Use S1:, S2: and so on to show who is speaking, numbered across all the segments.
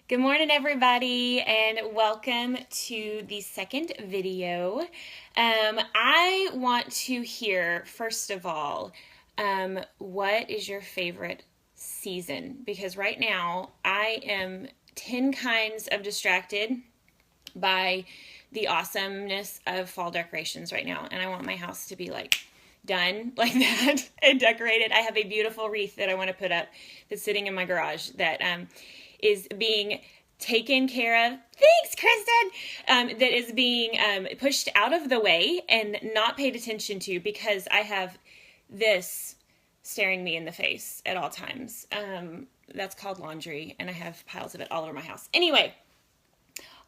S1: Good morning, everybody, and welcome to the second video. I want to hear, first of all, what is your favorite season? Because right now I am 10 kinds of distracted by the awesomeness of fall decorations right now, and I want my house to be like done like that and decorated. I have a beautiful wreath that I want to put up that's sitting in my garage that is being taken care of. Thanks, Kristen. That is being pushed out of the way and not paid attention to because I have this staring me in the face at all times. That's called laundry, and I have piles of it all over my house. Anyway,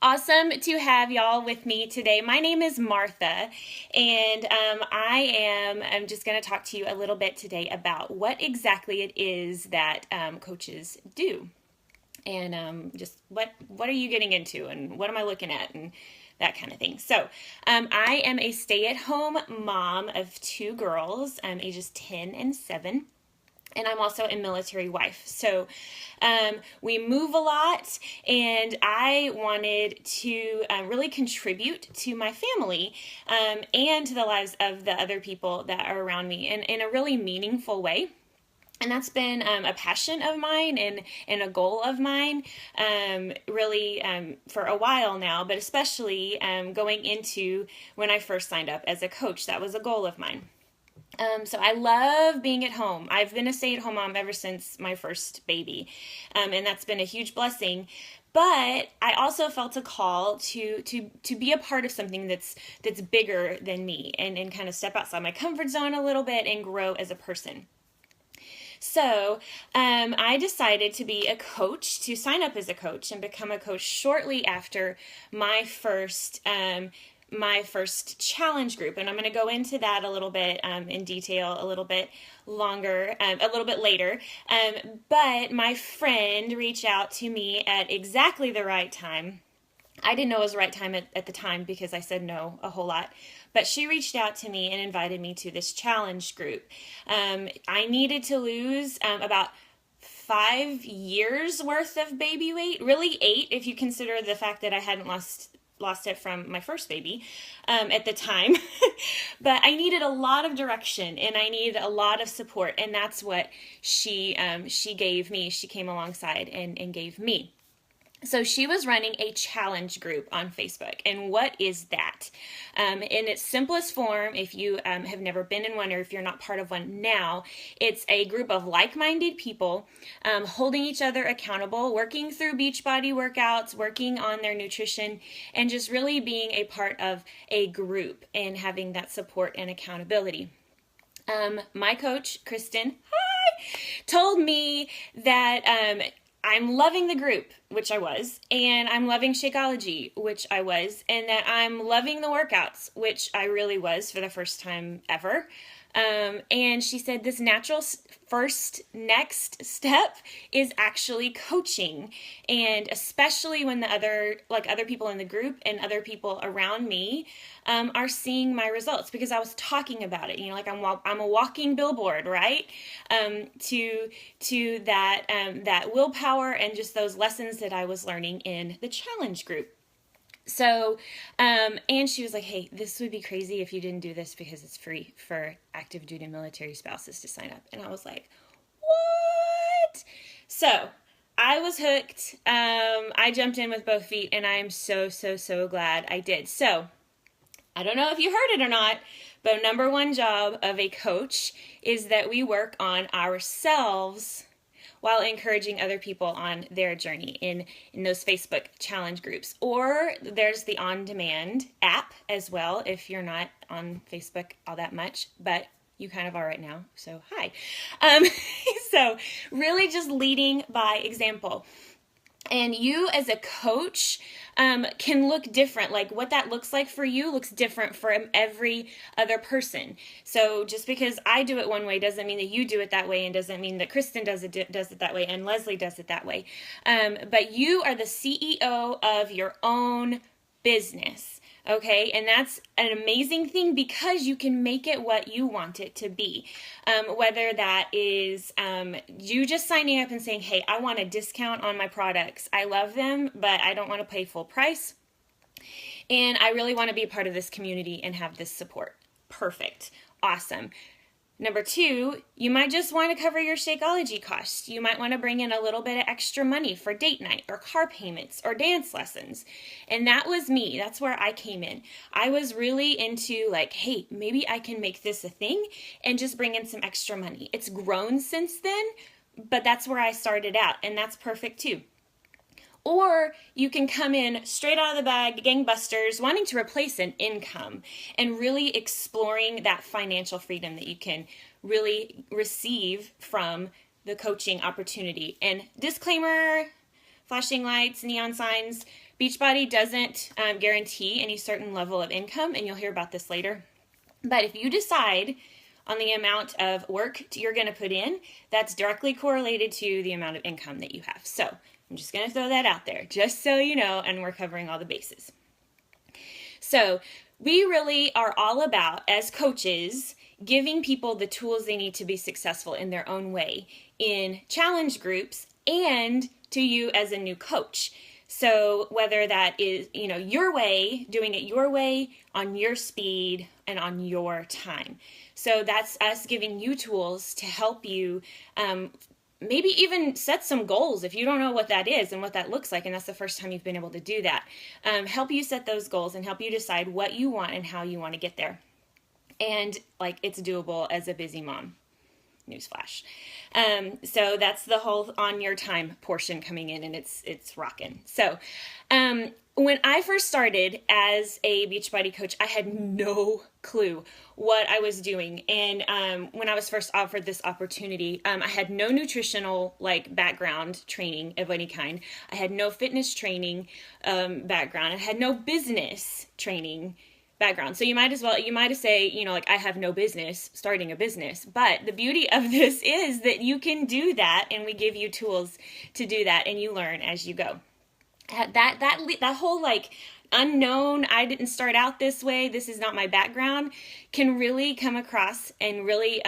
S1: awesome to have y'all with me today. My name is Martha, and I'm just going to talk to you a little bit today about what exactly it is that coaches do, and just what are you getting into, and what am I looking at, and that kind of thing. So I am a stay-at-home mom of two girls, ages 10 and 7. And I'm also a military wife. So we move a lot, and I wanted to really contribute to my family and to the lives of the other people that are around me in a really meaningful way. And that's been a passion of mine and a goal of mine really for a while now, but especially going into when I first signed up as a coach. That was a goal of mine. So I love being at home. I've been a stay-at-home mom ever since my first baby, and that's been a huge blessing. But I also felt a call to be a part of something that's bigger than me, and kind of step outside my comfort zone a little bit and grow as a person. So I decided to be a coach, to sign up as a coach and become a coach shortly after my first challenge group. And I'm going to go into that a little bit in detail a little bit longer, a little bit later. But my friend reached out to me at exactly the right time. I didn't know it was the right time at the time because I said no a whole lot. But she reached out to me and invited me to this challenge group. I needed to lose about 5 years worth of baby weight, really 8 if you consider the fact that I hadn't lost it from my first baby at the time. But I needed a lot of direction and I needed a lot of support, and that's what she gave me. She came alongside and gave me. So she was running a challenge group on Facebook. And what is that? In its simplest form, if you have never been in one or if you're not part of one now, it's a group of like-minded people holding each other accountable, working through Beachbody workouts, working on their nutrition, and just really being a part of a group and having that support and accountability. My coach, Kristen, told me that I'm loving the group, which I was, and I'm loving Shakeology, which I was, and that I'm loving the workouts, which I really was for the first time ever. And she said this natural next step is actually coaching, and especially when the other people in the group and other people around me are seeing my results, because I was talking about it, like I'm a walking billboard, right? To that willpower and just those lessons that I was learning in the challenge group. So, and she was like, hey, this would be crazy if you didn't do this because it's free for active duty military spouses to sign up. And I was like, what? So I was hooked. I jumped in with both feet, and I am so glad I did. So I don't know if you heard it or not, but number one job of a coach is that we work on ourselves while encouraging other people on their journey in those Facebook challenge groups. Or there's the on-demand app as well, if you're not on Facebook all that much, but you kind of are right now, so hi. So really just leading by example. And you as a coach can look different. Like what that looks like for you looks different for every other person. So just because I do it one way doesn't mean that you do it that way, and doesn't mean that Kristen does it that way and Leslie does it that way. But you are the CEO of your own business. Okay, and that's an amazing thing because you can make it what you want it to be. Whether that is you just signing up and saying, hey, I want a discount on my products. I love them, but I don't want to pay full price. And I really want to be a part of this community and have this support. Perfect. Awesome. Number 2, you might just want to cover your Shakeology costs. You might want to bring in a little bit of extra money for date night or car payments or dance lessons. And that was me. That's where I came in. I was really into like, hey, maybe I can make this a thing and just bring in some extra money. It's grown since then, but that's where I started out, and that's perfect too. Or you can come in straight out of the bag, gangbusters, wanting to replace an income and really exploring that financial freedom that you can really receive from the coaching opportunity. And disclaimer, flashing lights, neon signs, Beachbody doesn't guarantee any certain level of income, and you'll hear about this later. But if you decide on the amount of work you're going to put in, that's directly correlated to the amount of income that you have. So I'm just going to throw that out there, just so you know, and we're covering all the bases. So we really are all about, as coaches, giving people the tools they need to be successful in their own way in challenge groups and to you as a new coach. So whether that is, your way, doing it your way, on your speed, and on your time. So that's us giving you tools to help you maybe even set some goals if you don't know what that is and what that looks like, and that's the first time you've been able to do that. Help you set those goals and help you decide what you want and how you want to get there. And it's doable as a busy mom. Newsflash. So that's the whole on your time portion coming in, and it's rocking. So when I first started as a Beachbody coach, I had no clue what I was doing. And when I was first offered this opportunity, I had no nutritional background training of any kind. I had no fitness training background. I had no business training background. So you might as say, I have no business starting a business. But the beauty of this is that you can do that, and we give you tools to do that, and you learn as you go. That whole unknown, I didn't start out this way, this is not my background, can really come across and really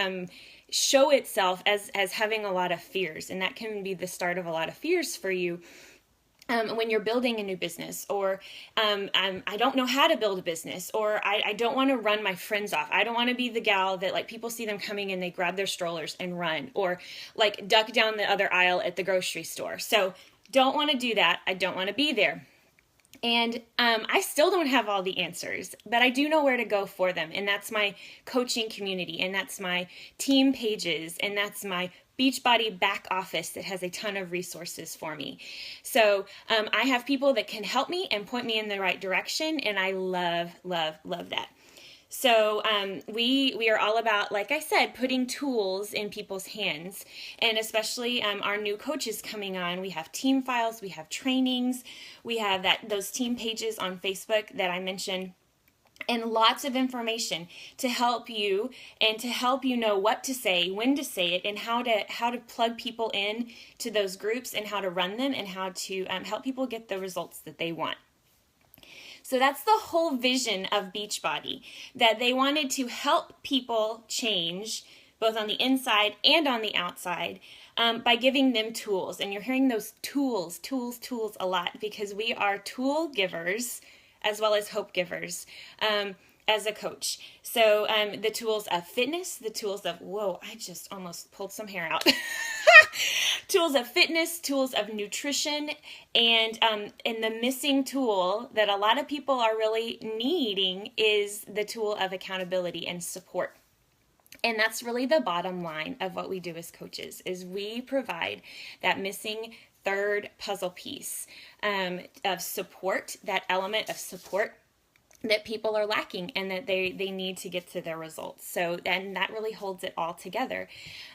S1: show itself as having a lot of fears. And that can be the start of a lot of fears for you. When you're building a new business, or I don't know how to build a business, or I don't want to run my friends off. I don't want to be the gal that people see them coming and they grab their strollers and run, or duck down the other aisle at the grocery store. So don't want to do that. I don't want to be there. And I still don't have all the answers, but I do know where to go for them. And that's my coaching community, and that's my team pages, and that's my Beachbody back office that has a ton of resources for me. So I have people that can help me and point me in the right direction, and I love, love, love that. So we are all about, like I said, putting tools in people's hands, and especially our new coaches coming on. We have team files, we have trainings, we have those team pages on Facebook that I mentioned, and lots of information to help you and to help you know what to say, when to say it, and how to plug people in to those groups, and how to run them, and how to help people get the results that they want. So that's the whole vision of Beachbody, that they wanted to help people change both on the inside and on the outside by giving them tools. And you're hearing those tools a lot, because we are tool givers as well as hope givers as a coach. So the tools of fitness, the tools of, whoa, I just almost pulled some hair out. Tools of fitness, tools of nutrition, and the missing tool that a lot of people are really needing is the tool of accountability and support. And that's really the bottom line of what we do as coaches, is we provide that missing third puzzle piece of support, that element of support that people are lacking and that they need to get to their results. So then that really holds it all together.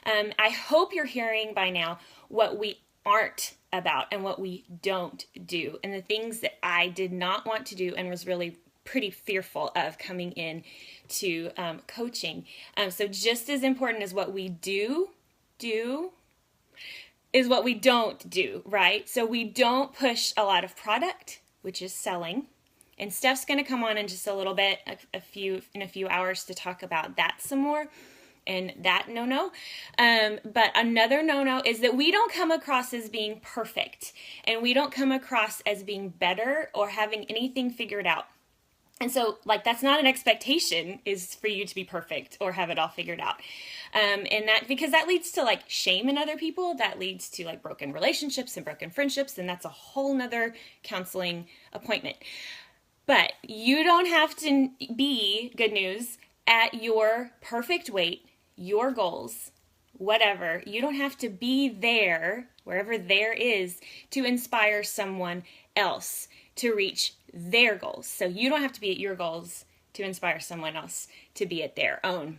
S1: I hope you're hearing by now what we aren't about and what we don't do, and the things that I did not want to do and was really pretty fearful of coming in to coaching. So just as important as what we do is what we don't do, right? So we don't push a lot of product, which is selling. And Steph's going to come on in just a little bit, in a few hours, to talk about that some more and that no-no. But another no-no is that we don't come across as being perfect, and we don't come across as being better or having anything figured out. And so, that's not an expectation, is for you to be perfect or have it all figured out. And that, because that leads to shame in other people, that leads to broken relationships and broken friendships, and that's a whole nother counseling appointment. But you don't have to be, good news, at your perfect weight, your goals, whatever. You don't have to be there, wherever there is, to inspire someone else to reach their goals. So you don't have to be at your goals to inspire someone else to be at their own.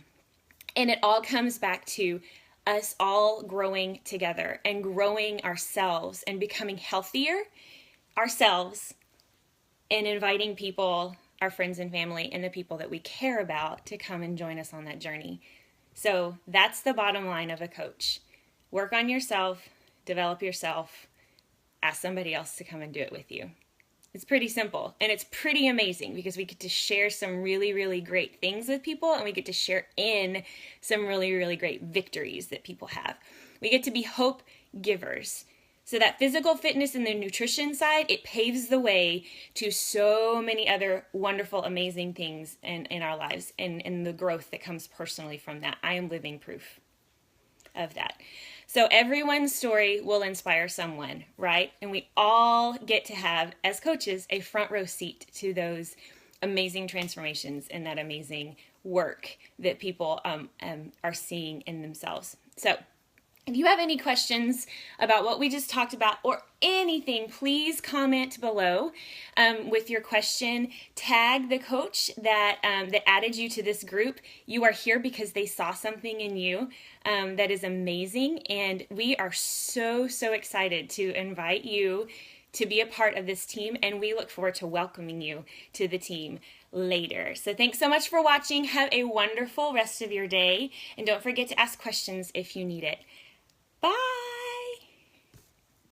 S1: And it all comes back to us all growing together and growing ourselves and becoming healthier ourselves, and inviting people, our friends and family, and the people that we care about, to come and join us on that journey. So that's the bottom line of a coach. Work on yourself, develop yourself, ask somebody else to come and do it with you. It's pretty simple, and it's pretty amazing because we get to share some really, really great things with people, and we get to share in some really, really great victories that people have. We get to be hope givers. So that physical fitness and the nutrition side, it paves the way to so many other wonderful, amazing things in our lives, and the growth that comes personally from that. I am living proof of that. So everyone's story will inspire someone, right? And we all get to have, as coaches, a front row seat to those amazing transformations and that amazing work that people are seeing in themselves. So if you have any questions about what we just talked about or anything, please comment below with your question. Tag the coach that added you to this group. You are here because they saw something in you that is amazing, and we are so, so excited to invite you to be a part of this team, and we look forward to welcoming you to the team later. So thanks so much for watching. Have a wonderful rest of your day, and don't forget to ask questions if you need it. Bye!